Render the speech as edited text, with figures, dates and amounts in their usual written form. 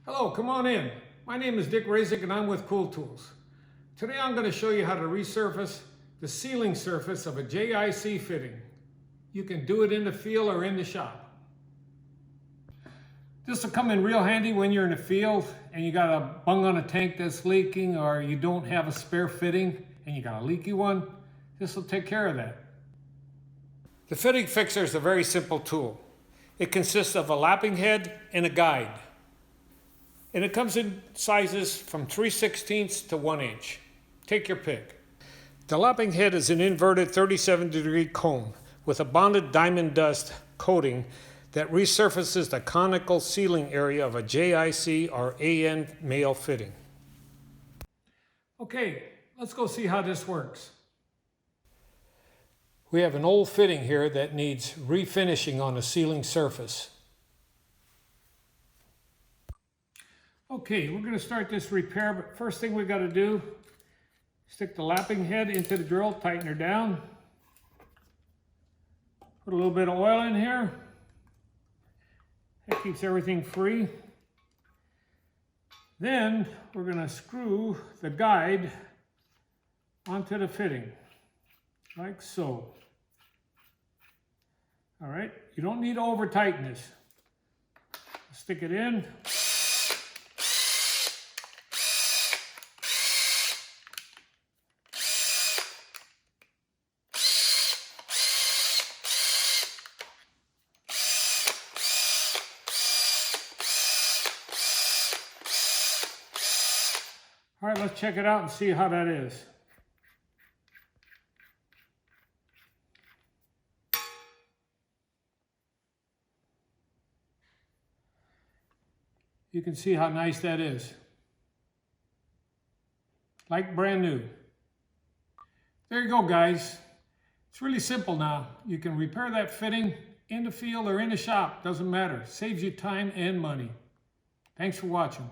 Hello, come on in. My name is Dick Razik and I'm with Koul Tools. Today I'm going to show you how to resurface the sealing surface of a JIC fitting. You can do it in the field or in the shop. This will come in real handy when you're in the field and you got a bung on a tank that's leaking, or you don't have a spare fitting and you got a leaky one. This will take care of that. The fitting fixer is a very simple tool. It consists of a lapping head and a guide. And it comes in sizes from 3/16 to 1 inch. Take your pick. The lapping head is an inverted 37-degree cone with a bonded diamond dust coating that resurfaces the conical sealing area of a JIC or AN male fitting. Okay, let's go see how this works. We have an old fitting here that needs refinishing on a sealing surface. Okay, we're going to start this repair, but first thing we got to do, stick the lapping head into the drill, tighten her down. Put a little bit of oil in here. That keeps everything free. Then we're going to screw the guide onto the fitting, like so. All right, you don't need to over tighten this. Stick it in. All right, let's check it out and see how that is. You can see how nice that is. Like brand new. There you go, guys. It's really simple now. You can repair that fitting in the field or in the shop. Doesn't matter. Saves you time and money. Thanks for watching.